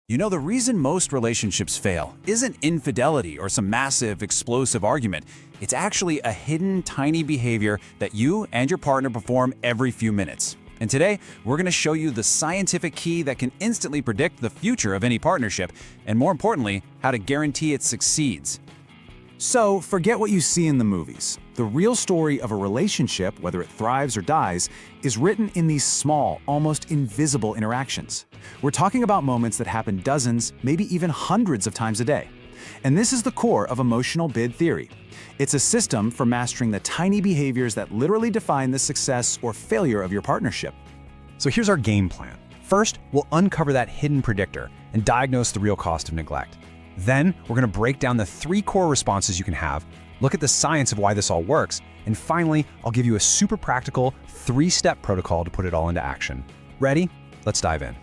You know, the reason most relationships fail isn't infidelity or some massive, explosive argument. It's actually a hidden, tiny behavior that you and your partner perform every few minutes. And today, we're going to show you the scientific key that can instantly predict the future of any partnership, and more importantly, how to guarantee it succeeds. So, forget what you see in the movies. The real story of a relationship, whether it thrives or dies, is written in these small, almost invisible interactions. We're talking about moments that happen dozens, maybe even hundreds of times a day. And this is the core of emotional bid theory. It's a system for mastering the tiny behaviors that literally define the success or failure of your partnership. So here's our game plan. First, we'll uncover that hidden predictor and diagnose the real cost of neglect. Then, we're going to break down the 3 core responses you can have, look at the science of why this all works, and finally, I'll give you a super practical 3-step protocol to put it all into action. Ready? Let's dive in.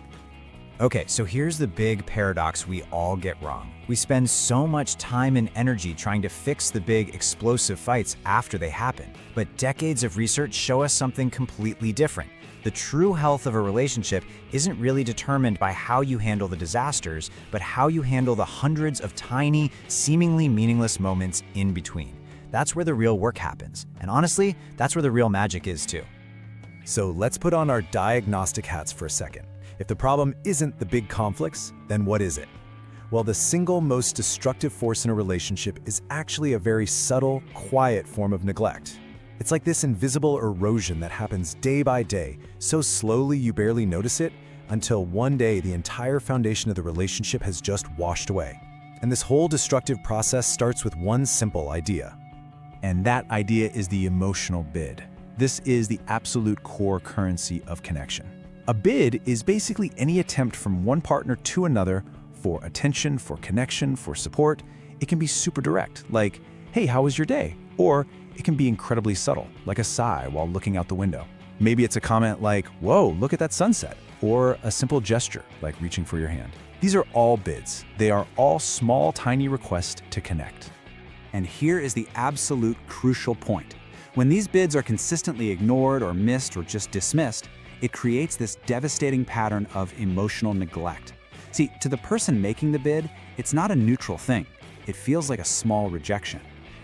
Okay, so here's the big paradox we all get wrong. We spend so much time and energy trying to fix the big explosive fights after they happen. But decades of research show us something completely different. The true health of a relationship isn't really determined by how you handle the disasters, but how you handle the hundreds of tiny, seemingly meaningless moments in between. That's where the real work happens. And honestly, that's where the real magic is too. So let's put on our diagnostic hats for a second. If the problem isn't the big conflicts, then what is it? Well, the single most destructive force in a relationship is actually a very subtle, quiet form of neglect. It's like this invisible erosion that happens day by day, so slowly you barely notice it, until one day the entire foundation of the relationship has just washed away. And this whole destructive process starts with one simple idea. And that idea is the emotional bid. This is the absolute core currency of connection. A bid is basically any attempt from one partner to another for attention, for connection, for support. It can be super direct, like, "Hey, how was your day?" Or it can be incredibly subtle, like a sigh while looking out the window. Maybe it's a comment like, "Whoa, look at that sunset," or a simple gesture like reaching for your hand. These are all bids. They are all small, tiny requests to connect. And here is the absolute crucial point. When these bids are consistently ignored or missed or just dismissed, it creates this devastating pattern of emotional neglect. See, to the person making the bid, it's not a neutral thing. It feels like a small rejection.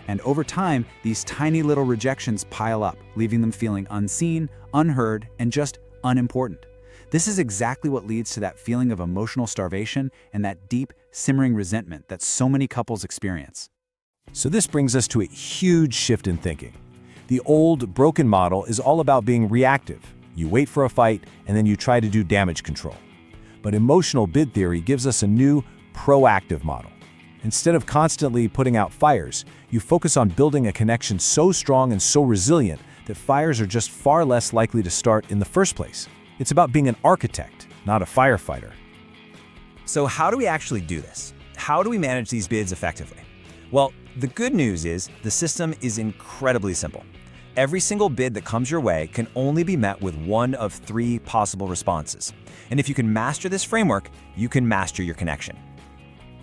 And over time, these tiny little rejections pile up, leaving them feeling unseen, unheard, and just unimportant. This is exactly what leads to that feeling of emotional starvation and that deep, simmering resentment that so many couples experience. So this brings us to a huge shift in thinking. The old, broken model is all about being reactive. You wait for a fight, and then you try to do damage control. But emotional bid theory gives us a new, proactive model. Instead of constantly putting out fires, you focus on building a connection so strong and so resilient that fires are just far less likely to start in the first place. It's about being an architect, not a firefighter. So how do we actually do this? How do we manage these bids effectively? Well, the good news is the system is incredibly simple. Every single bid that comes your way can only be met with one of 3 possible responses. And if you can master this framework, you can master your connection.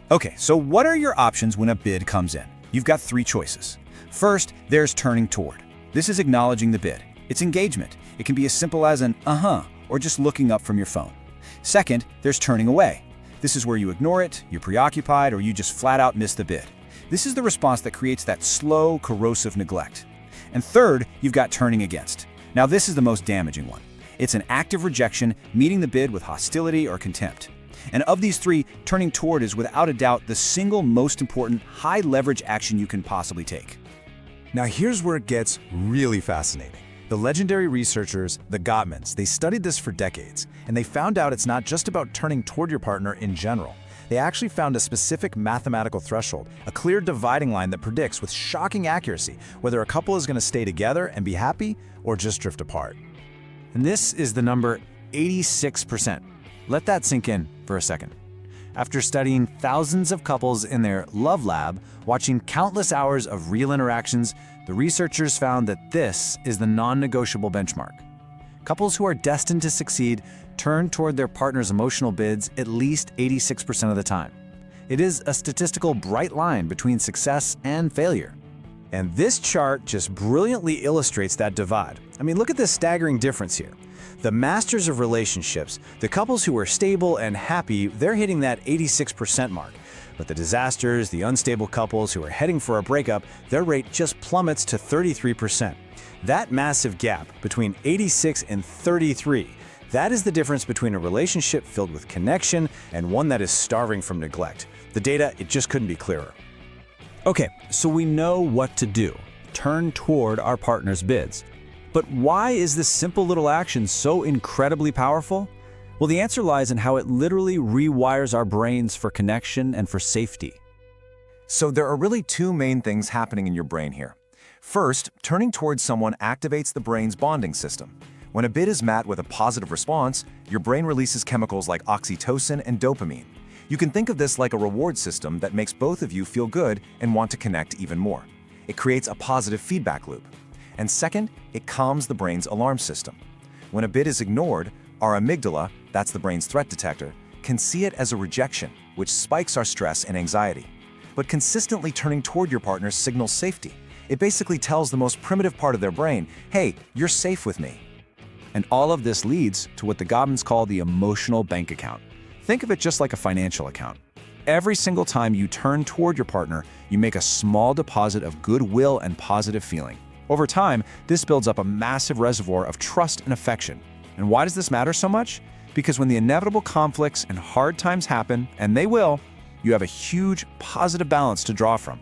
Okay, so what are your options when a bid comes in? You've got 3 choices. First, there's turning toward. This is acknowledging the bid. It's engagement. It can be as simple as an uh-huh, or just looking up from your phone. Second, there's turning away. This is where you ignore it, you're preoccupied, or you just flat out miss the bid. This is the response that creates that slow, corrosive neglect. And third, you've got turning against. Now this is the most damaging one. It's an active rejection, meeting the bid with hostility or contempt. And of these 3, turning toward is without a doubt the single most important high-leverage action you can possibly take. Now here's where it gets really fascinating. The legendary researchers, the Gottmans, they studied this for decades, and they found out it's not just about turning toward your partner in general. They actually found a specific mathematical threshold, a clear dividing line that predicts with shocking accuracy whether a couple is going to stay together and be happy or just drift apart. And this is the number 86%. Let that sink in for a second. After studying thousands of couples in their love lab, watching countless hours of real interactions, the researchers found that this is the non-negotiable benchmark. Couples who are destined to succeed turn toward their partner's emotional bids at least 86% of the time. It is a statistical bright line between success and failure. And this chart just brilliantly illustrates that divide. I mean, look at this staggering difference here. The masters of relationships, the couples who are stable and happy, they're hitting that 86% mark. But the disasters, the unstable couples who are heading for a breakup, their rate just plummets to 33%. That massive gap between 86 and 33, that is the difference between a relationship filled with connection and one that is starving from neglect. The data, it just couldn't be clearer. Okay, so we know what to do. Turn toward our partner's bids. But why is this simple little action so incredibly powerful? Well, the answer lies in how it literally rewires our brains for connection and for safety. So there are really two main things happening in your brain here. First, turning towards someone activates the brain's bonding system. When a bid is met with a positive response, your brain releases chemicals like oxytocin and dopamine. You can think of this like a reward system that makes both of you feel good and want to connect even more. It creates a positive feedback loop. And second, it calms the brain's alarm system. When a bid is ignored, our amygdala, that's the brain's threat detector, can see it as a rejection, which spikes our stress and anxiety. But consistently turning toward your partner signals safety. It basically tells the most primitive part of their brain, hey, you're safe with me. And all of this leads to what the Goblins call the emotional bank account. Think of it just like a financial account. Every single time you turn toward your partner, you make a small deposit of goodwill and positive feeling. Over time, this builds up a massive reservoir of trust and affection. And why does this matter so much? Because when the inevitable conflicts and hard times happen, and they will, you have a huge positive balance to draw from.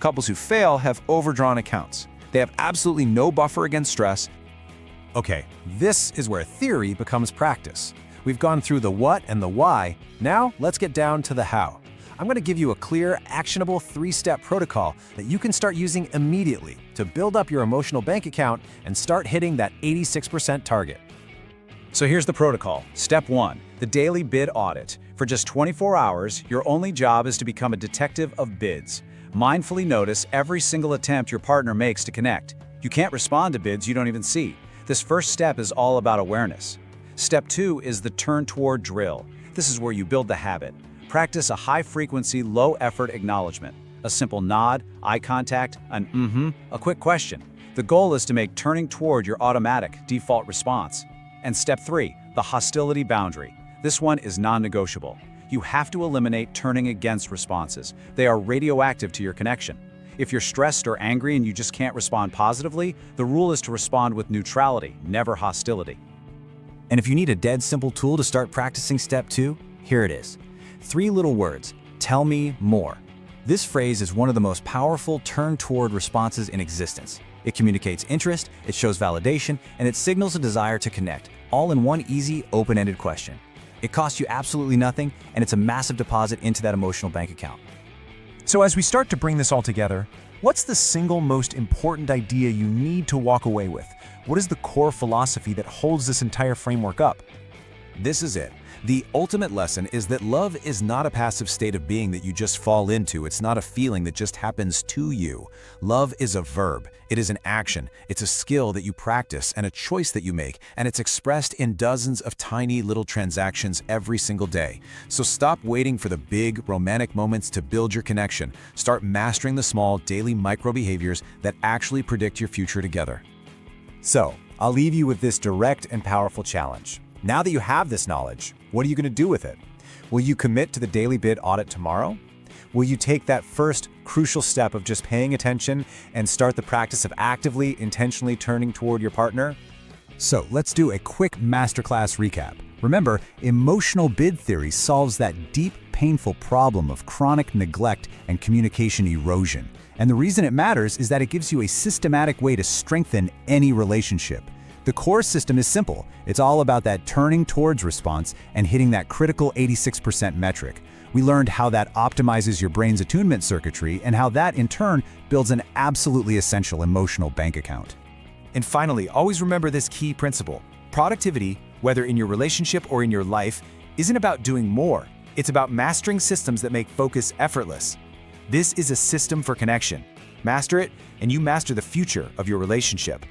Couples who fail have overdrawn accounts. They have absolutely no buffer against stress. Okay, this is where theory becomes practice. We've gone through the what and the why. Now, let's get down to the how. I'm going to give you a clear, actionable 3-step protocol that you can start using immediately to build up your emotional bank account and start hitting that 86% target. So here's the protocol. Step 1, the Daily Bid Audit. For just 24 hours, your only job is to become a detective of bids. Mindfully notice every single attempt your partner makes to connect. You can't respond to bids you don't even see. This first step is all about awareness. Step 2 is the turn toward drill. This is where you build the habit. Practice a high-frequency, low-effort acknowledgement. A simple nod, eye contact, an a quick question. The goal is to make turning toward your automatic, default response. And step 3, the hostility boundary. This one is non-negotiable. You have to eliminate turning against responses. They are radioactive to your connection. If you're stressed or angry and you just can't respond positively, the rule is to respond with neutrality, never hostility. And if you need a dead simple tool to start practicing step 2, here it is. 3 little words, tell me more. This phrase is one of the most powerful turn toward responses in existence. It communicates interest, it shows validation, and it signals a desire to connect, all in one easy, open-ended question. It costs you absolutely nothing, and it's a massive deposit into that emotional bank account. So as we start to bring this all together, what's the single most important idea you need to walk away with? What is the core philosophy that holds this entire framework up? This is it. The ultimate lesson is that love is not a passive state of being that you just fall into. It's not a feeling that just happens to you. Love is a verb. It is an action. It's a skill that you practice and a choice that you make, and it's expressed in dozens of tiny little transactions every single day. So stop waiting for the big romantic moments to build your connection. Start mastering the small daily micro behaviors that actually predict your future together. So, I'll leave you with this direct and powerful challenge. Now that you have this knowledge, what are you going to do with it? Will you commit to the Daily Bid Audit tomorrow? Will you take that first crucial step of just paying attention and start the practice of actively, intentionally turning toward your partner? So let's do a quick masterclass recap. Remember, emotional bid theory solves that deep, painful problem of chronic neglect and communication erosion. And the reason it matters is that it gives you a systematic way to strengthen any relationship. The core system is simple. It's all about that turning towards response and hitting that critical 86% metric. We learned how that optimizes your brain's attunement circuitry and how that, in turn, builds an absolutely essential emotional bank account. And finally, always remember this key principle. Productivity, whether in your relationship or in your life, isn't about doing more. It's about mastering systems that make focus effortless. This is a system for connection. Master it, and you master the future of your relationship.